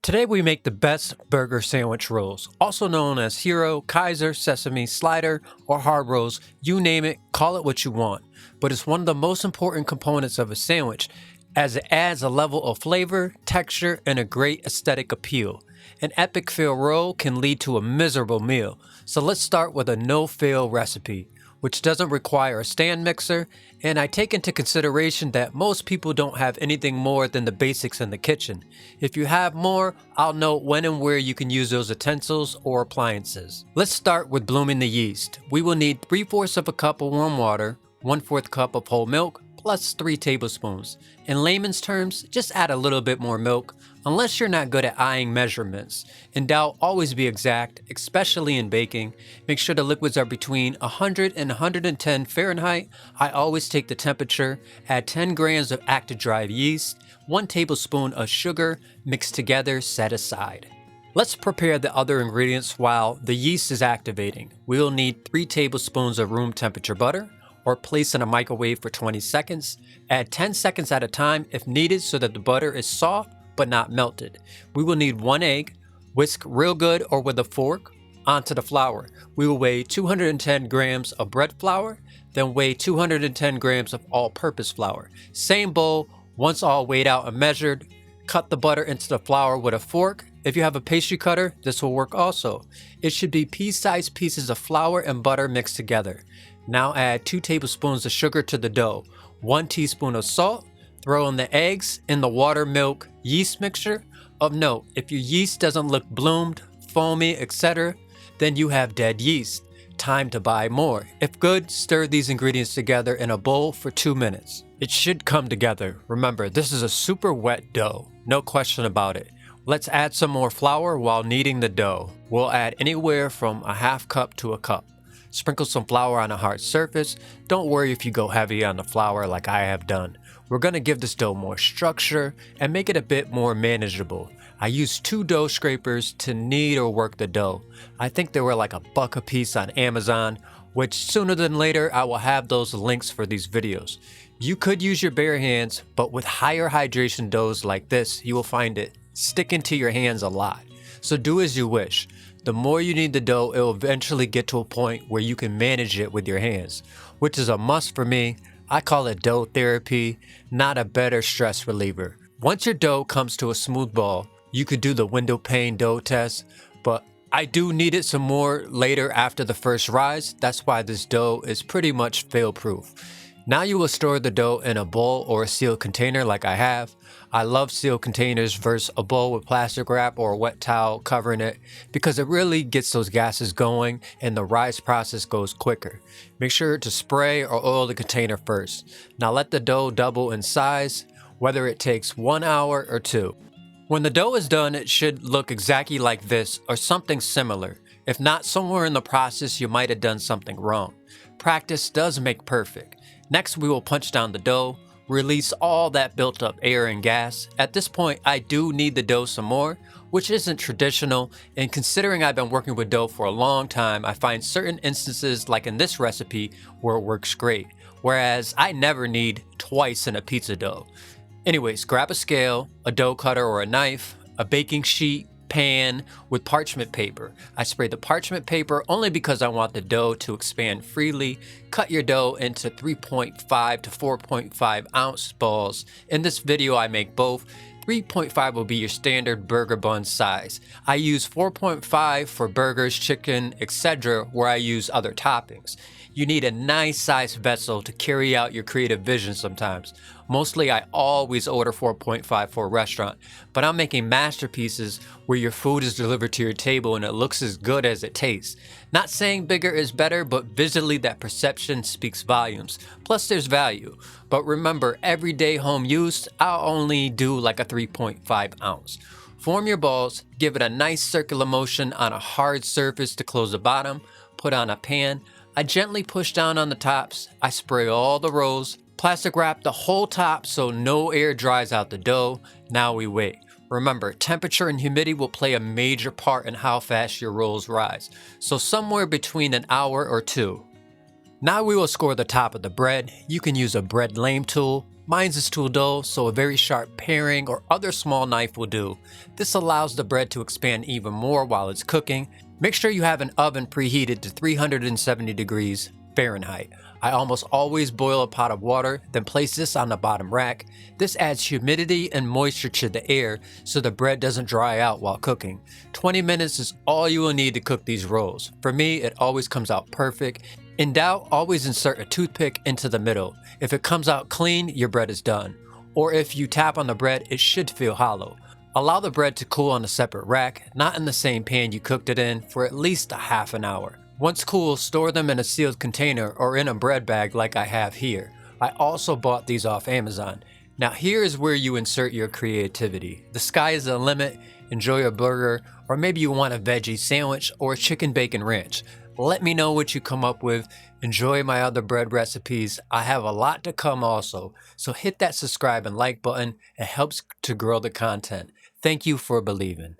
Today we make the best burger sandwich rolls, also known as hero, Kaiser, sesame, slider, or hard rolls. You name it, call it what you want. But it's one of the most important components of a sandwich as it adds a level of flavor, texture, and a great aesthetic appeal. An epic fail roll can lead to a miserable meal. So let's start with a no-fail recipe, which doesn't require a stand mixer, and I take into consideration that most people don't have anything more than the basics in the kitchen. If you have more, I'll note when and where you can use those utensils or appliances. Let's start with blooming the yeast. We will need 3/4 of a cup of warm water, 1/4 cup of whole milk, plus 3 tablespoons. In layman's terms, just add a little bit more milk, unless you're not good at eyeing measurements. In doubt, always be exact, especially in baking. Make sure the liquids are between 100 and 110 Fahrenheit. I always take the temperature. Add 10 grams of active dry yeast, 1 tablespoon of sugar, mix together, set aside. Let's prepare the other ingredients while the yeast is activating. We'll need 3 tablespoons of room temperature butter, or place in a microwave for 20 seconds. Add 10 seconds at a time if needed so that the butter is soft but not melted. We will need 1 egg. Whisk real good or with a fork onto the flour. We will weigh 210 grams of bread flour, then weigh 210 grams of all-purpose flour. Same bowl, once all weighed out and measured, cut the butter into the flour with a fork. If you have a pastry cutter, this will work also. It should be pea-sized pieces of flour and butter mixed together. Now add 2 tablespoons of sugar to the dough, 1 teaspoon of salt, throw in the eggs in the water, milk, yeast mixture. Of note, if your yeast doesn't look bloomed, foamy, etc., then you have dead yeast. Time to buy more. If good, stir these ingredients together in a bowl for 2 minutes. It should come together. Remember, this is a super wet dough, no question about it. Let's add some more flour while kneading the dough. We'll add anywhere from a half cup to a cup. Sprinkle some flour on a hard surface. Don't worry if you go heavy on the flour like I have done. We're going to give this dough more structure and make it a bit more manageable. I used 2 dough scrapers to knead or work the dough. I think they were like $1 a piece on Amazon, which sooner than later I will have those links for these videos. You could use your bare hands, but with higher hydration doughs like this, you will find it sticking to your hands a lot. So do as you wish. The more you knead the dough, it will eventually get to a point where you can manage it with your hands, which is a must for me. I call it dough therapy, not a better stress reliever. Once your dough comes to a smooth ball, you could do the window pane dough test, but I do need it some more later after the first rise. That's why this dough is pretty much fail-proof. Now you will store the dough in a bowl or a sealed container like I have. I love sealed containers versus a bowl with plastic wrap or a wet towel covering it because it really gets those gases going and the rise process goes quicker. Make sure to spray or oil the container first. Now let the dough double in size, whether it takes 1 hour or 2. When the dough is done, it should look exactly like this or something similar. If not, somewhere in the process you might have done something wrong. Practice does make perfect. Next, we will punch down the dough, release all that built up air and gas. At this point, I do knead the dough some more, which isn't traditional, and considering I've been working with dough for a long time, I find certain instances, like in this recipe, where it works great, whereas I never knead twice in a pizza dough. Anyways, grab a scale, a dough cutter or a knife, a baking sheet, pan with parchment paper. I spray the parchment paper only because I want the dough to expand freely. Cut your dough into 3.5 to 4.5 ounce balls. In this video I make both. 3.5 will be your standard burger bun size. I use 4.5 for burgers, chicken, etc. where I use other toppings. You need a nice sized vessel to carry out your creative vision sometimes. Mostly I always order 4.5 for a restaurant, but I'm making masterpieces where your food is delivered to your table and it looks as good as it tastes. Not saying bigger is better, but visually that perception speaks volumes. Plus there's value. But remember, everyday home use, I'll only do like a 3.5 ounce. Form your balls, give it a nice circular motion on a hard surface to close the bottom, put on a pan. I gently push down on the tops. I spray all the rows. Plastic wrap the whole top so no air dries out the dough. Now we wait. Remember, temperature and humidity will play a major part in how fast your rolls rise. So somewhere between an hour or 2. Now we will score the top of the bread. You can use a bread lame tool. Mine's is too dull, so a very sharp paring or other small knife will do. This allows the bread to expand even more while it's cooking. Make sure you have an oven preheated to 370 degrees Fahrenheit. I almost always boil a pot of water, then place this on the bottom rack. This adds humidity and moisture to the air so the bread doesn't dry out while cooking. 20 minutes is all you will need to cook these rolls. For me, it always comes out perfect. In doubt, always insert a toothpick into the middle. If it comes out clean, your bread is done. Or if you tap on the bread, it should feel hollow. Allow the bread to cool on a separate rack, not in the same pan you cooked it in, for at least a half an hour. Once cool, store them in a sealed container or in a bread bag like I have here. I also bought these off Amazon. Now here is where you insert your creativity. The sky is the limit. Enjoy a burger, or maybe you want a veggie sandwich or a chicken bacon ranch. Let me know what you come up with. Enjoy my other bread recipes. I have a lot to come also, so hit that subscribe and like button. It helps to grow the content. Thank you for believing.